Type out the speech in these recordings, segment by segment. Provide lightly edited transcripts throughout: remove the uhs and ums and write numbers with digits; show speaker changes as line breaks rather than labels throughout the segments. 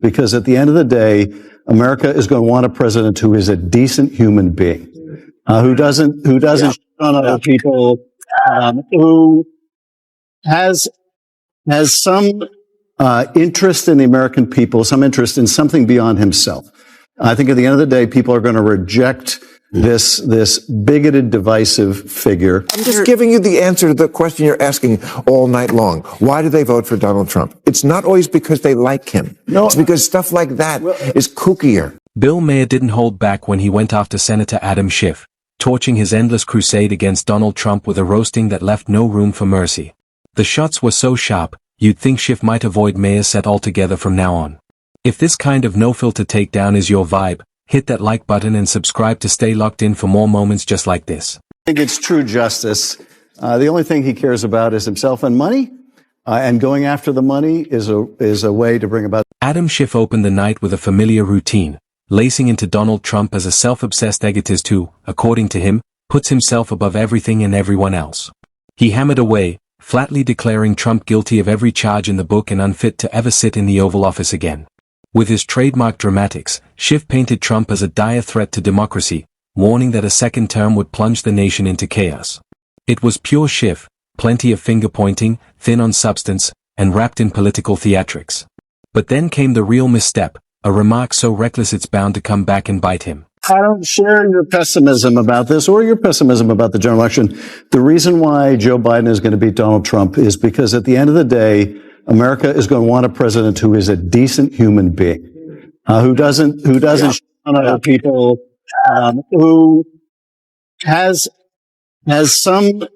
because at the end of the day, America is going to want a president who is a decent human being, who doesn't shit on other people, who has some interest in the American people, some interest in something beyond himself. I think at the end of the day, people are going to reject this bigoted, divisive figure.
I'm just giving you the answer to the question you're asking all night long. Why do they vote for Donald Trump? It's not always because they like him. No, it's because stuff like that is kookier.
Bill Maher didn't hold back when he went after Senator Adam Schiff, torching his endless crusade against Donald Trump with a roasting that left no room for mercy. The shots were so sharp, you'd think Schiff might avoid Maher's set altogether from now on. If this kind of no-filter takedown is your vibe, hit that like button and subscribe to stay locked in for more moments just like this.
I think it's true justice. The only thing he cares about is himself and money, and going after the money is a way to bring about.
Adam Schiff opened the night with a familiar routine, lacing into Donald Trump as a self-obsessed egotist who, according to him, puts himself above everything and everyone else. He hammered away, flatly declaring Trump guilty of every charge in the book and unfit to ever sit in the Oval Office again. With his trademark dramatics, Schiff painted Trump as a dire threat to democracy, warning that a second term would plunge the nation into chaos. It was pure Schiff, plenty of finger-pointing, thin on substance, and wrapped in political theatrics. But then came the real misstep, a remark so reckless it's bound to come back and bite him.
I don't share your pessimism about this or your pessimism about the general election. The reason why Joe Biden is going to beat Donald Trump is because at the end of the day, America is going to want a president who is a decent human being, who doesn't shit on other people, who has some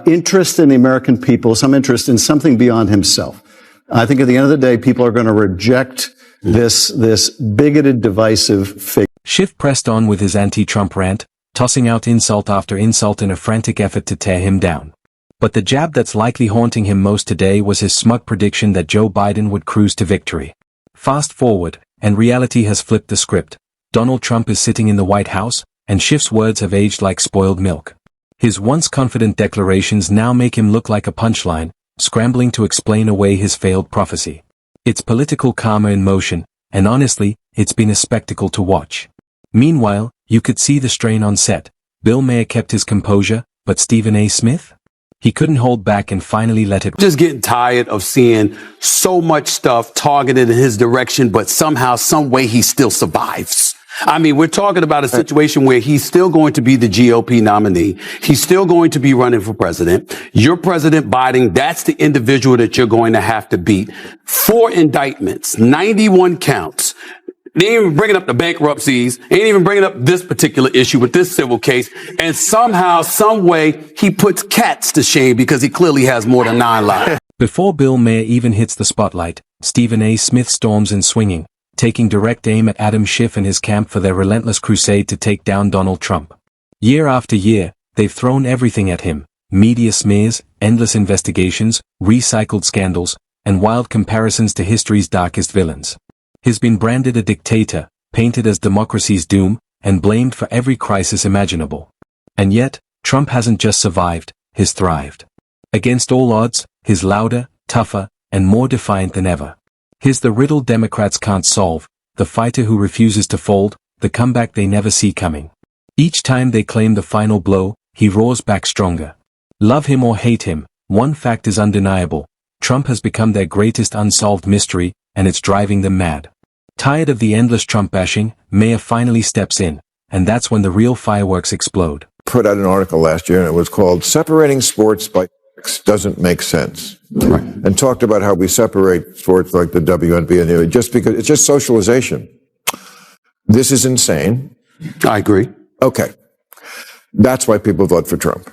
interest in the American people, some interest in something beyond himself. I think at the end of the day, people are going to reject this bigoted, divisive figure.
Schiff pressed on with his anti-Trump rant, tossing out insult after insult in a frantic effort to tear him down. But the jab that's likely haunting him most today was his smug prediction that Joe Biden would cruise to victory. Fast forward, and reality has flipped the script. Donald Trump is sitting in the White House, and Schiff's words have aged like spoiled milk. His once confident declarations now make him look like a punchline, scrambling to explain away his failed prophecy. It's political karma in motion, and honestly, it's been a spectacle to watch. Meanwhile, you could see the strain on set. Bill Maher kept his composure, but Stephen A. Smith? He couldn't hold back and finally let it.
Just getting tired of seeing so much stuff targeted in his direction, but somehow, some way he still survives. I mean, we're talking about a situation where he's still going to be the GOP nominee. He's still going to be running for president. You're President Biden. That's the individual that you're going to have to beat. 4 indictments, 91 counts. They ain't even bringing up the bankruptcies. Ain't even bringing up this particular issue with this civil case. And somehow, some way, he puts cats to shame because he clearly has more than 9 lives.
Before Bill Maher even hits the spotlight, Stephen A. Smith storms in swinging, taking direct aim at Adam Schiff and his camp for their relentless crusade to take down Donald Trump. Year after year, they've thrown everything at him: media smears, endless investigations, recycled scandals, and wild comparisons to history's darkest villains. He's been branded a dictator, painted as democracy's doom, and blamed for every crisis imaginable. And yet, Trump hasn't just survived, he's thrived. Against all odds, he's louder, tougher, and more defiant than ever. He's the riddle Democrats can't solve, the fighter who refuses to fold, the comeback they never see coming. Each time they claim the final blow, he roars back stronger. Love him or hate him, one fact is undeniable: Trump has become their greatest unsolved mystery, and it's driving them mad. Tired of the endless Trump bashing, Maher finally steps in, and that's when the real fireworks explode.
Put out an article last year, and it was called "Separating Sports by Sex Doesn't Make Sense." Right. And talked about how we separate sports like the WNBA just because it's just socialization. This is insane.
I agree.
Okay. That's why people vote for Trump.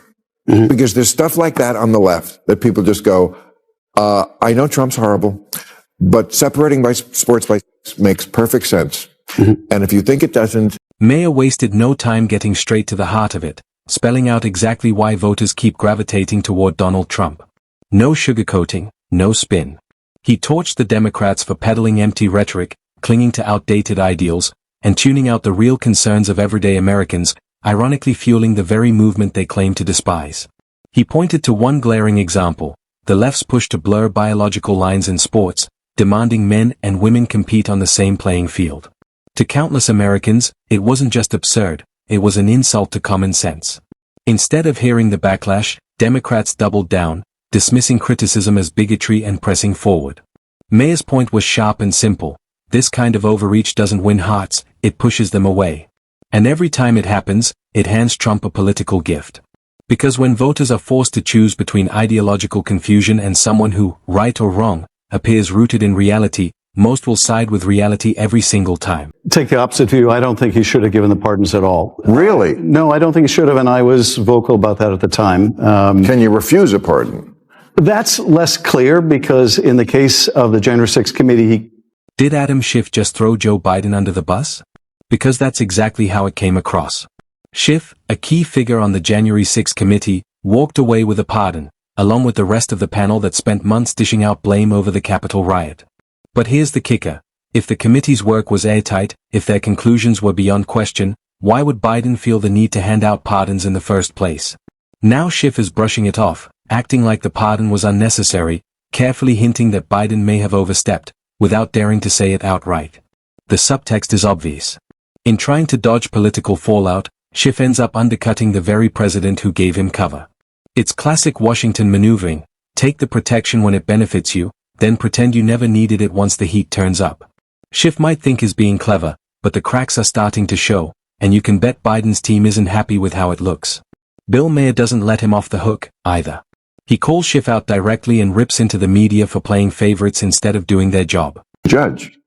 Mm-hmm. Because there's stuff like that on the left that people just go, I know Trump's horrible, but separating by sports by sex makes perfect sense. Mm-hmm. And if you think it doesn't...
Maher wasted no time getting straight to the heart of it, spelling out exactly why voters keep gravitating toward Donald Trump. No sugarcoating, no spin. He torched the Democrats for peddling empty rhetoric, clinging to outdated ideals, and tuning out the real concerns of everyday Americans, ironically fueling the very movement they claim to despise. He pointed to one glaring example: the left's push to blur biological lines in sports, demanding men and women compete on the same playing field. To countless Americans, it wasn't just absurd, it was an insult to common sense. Instead of hearing the backlash, Democrats doubled down, dismissing criticism as bigotry and pressing forward. Maher's point was sharp and simple. This kind of overreach doesn't win hearts, it pushes them away. And every time it happens, it hands Trump a political gift. Because when voters are forced to choose between ideological confusion and someone who, right or wrong, appears rooted in reality, most will side with reality every single time.
Take the opposite view. I don't think he should have given the pardons at all.
Really?
No, I don't think he should have, and I was vocal about that at the time.
Can you refuse a pardon?
That's less clear because in the case of the January 6th committee,
Did Adam Schiff just throw Joe Biden under the bus? Because that's exactly how it came across. Schiff, a key figure on the January 6th committee, walked away with a pardon, along with the rest of the panel that spent months dishing out blame over the Capitol riot. But here's the kicker. If the committee's work was airtight, if their conclusions were beyond question, why would Biden feel the need to hand out pardons in the first place? Now Schiff is brushing it off, acting like the pardon was unnecessary, carefully hinting that Biden may have overstepped, without daring to say it outright. The subtext is obvious. In trying to dodge political fallout, Schiff ends up undercutting the very president who gave him cover. It's classic Washington maneuvering. Take the protection when it benefits you, then pretend you never needed it once the heat turns up. Schiff might think he's being clever, but the cracks are starting to show, and you can bet Biden's team isn't happy with how it looks. Bill Maher doesn't let him off the hook, either. He calls Schiff out directly and rips into the media for playing favorites instead of doing their job.
Judge.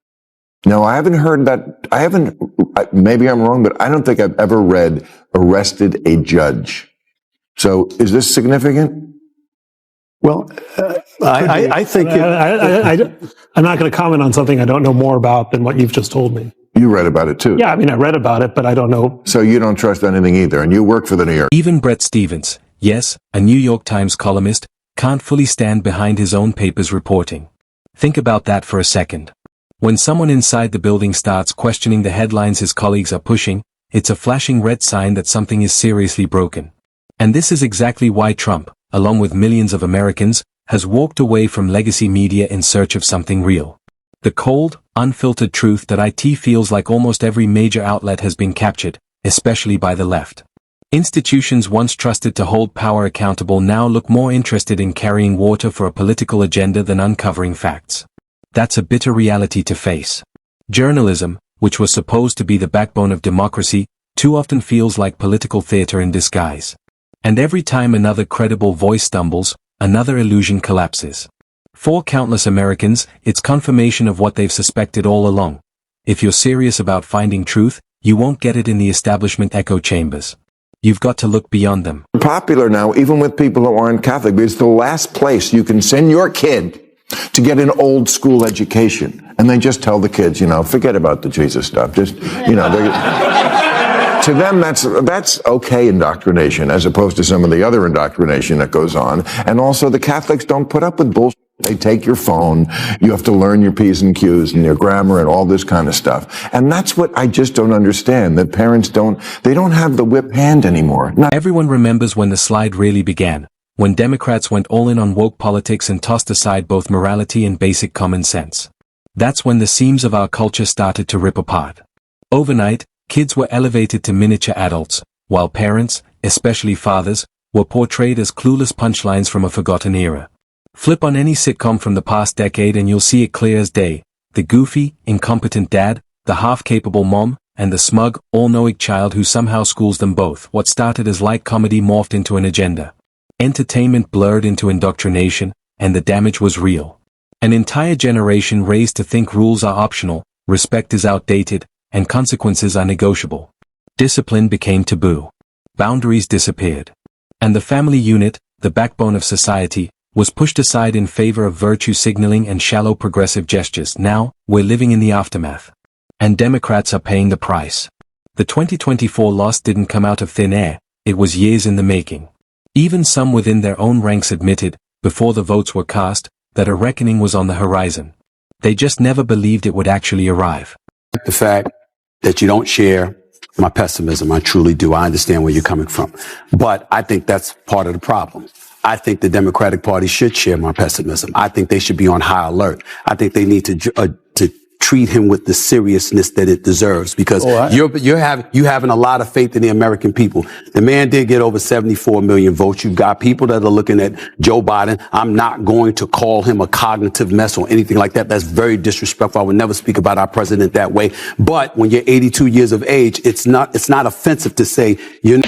No, I haven't heard that. Maybe I'm wrong, but I don't think I've ever read arrested a judge. So is this significant?
well, I think
I'm not going to comment on something I don't know more about than what you've just told me.
You read about it too.
Yeah, I mean, I read about it, but I don't know.
So you don't trust anything either, and you work for the New York.
Even Bret Stephens, yes, a New York Times columnist, can't fully stand behind his own paper's reporting. Think about that for a second. When someone inside the building starts questioning the headlines his colleagues are pushing, it's a flashing red sign that something is seriously broken. And this is exactly why Trump, along with millions of Americans, has walked away from legacy media in search of something real. The cold, unfiltered truth that IT feels like almost every major outlet has been captured, especially by the left. Institutions once trusted to hold power accountable now look more interested in carrying water for a political agenda than uncovering facts. That's a bitter reality to face. Journalism, which was supposed to be the backbone of democracy, too often feels like political theater in disguise. And every time another credible voice stumbles, another illusion collapses. For countless Americans, it's confirmation of what they've suspected all along. If you're serious about finding truth, you won't get it in the establishment echo chambers. You've got to look beyond them.
Popular now, even with people who aren't Catholic, because it's the last place you can send your kid to get an old school education. And they just tell the kids, forget about the Jesus stuff. Just, to them, that's okay indoctrination, as opposed to some of the other indoctrination that goes on. And also, the Catholics don't put up with bullshit. They take your phone. You have to learn your P's and Q's and your grammar and all this kind of stuff. And that's what I just don't understand, that parents don't have the whip hand anymore.
Everyone remembers when the slide really began, when Democrats went all in on woke politics and tossed aside both morality and basic common sense. That's when the seams of our culture started to rip apart. Overnight, kids were elevated to miniature adults, while parents, especially fathers, were portrayed as clueless punchlines from a forgotten era. Flip on any sitcom from the past decade and you'll see it clear as day. The goofy, incompetent dad, the half-capable mom, and the smug, all-knowing child who somehow schools them both. What started as light comedy morphed into an agenda. Entertainment blurred into indoctrination, and the damage was real. An entire generation raised to think rules are optional, respect is outdated, and consequences are negotiable. Discipline became taboo. Boundaries disappeared. And the family unit, the backbone of society, was pushed aside in favor of virtue signaling and shallow progressive gestures. Now, we're living in the aftermath. And Democrats are paying the price. The 2024 loss didn't come out of thin air, it was years in the making. Even some within their own ranks admitted, before the votes were cast, that a reckoning was on the horizon. They just never believed it would actually arrive.
The fact that you don't share my pessimism, I truly do. I understand where you're coming from. But I think that's part of the problem. I think the Democratic Party should share my pessimism. I think they should be on high alert. I think they need to treat him with the seriousness that it deserves, because you having a lot of faith in the American people. The man did get over 74 million votes. You've got people that are looking at Joe Biden. I'm not going to call him a cognitive mess or anything like that. That's very disrespectful. I would never speak about our president that way. But when you're 82 years of age, it's not offensive to say you're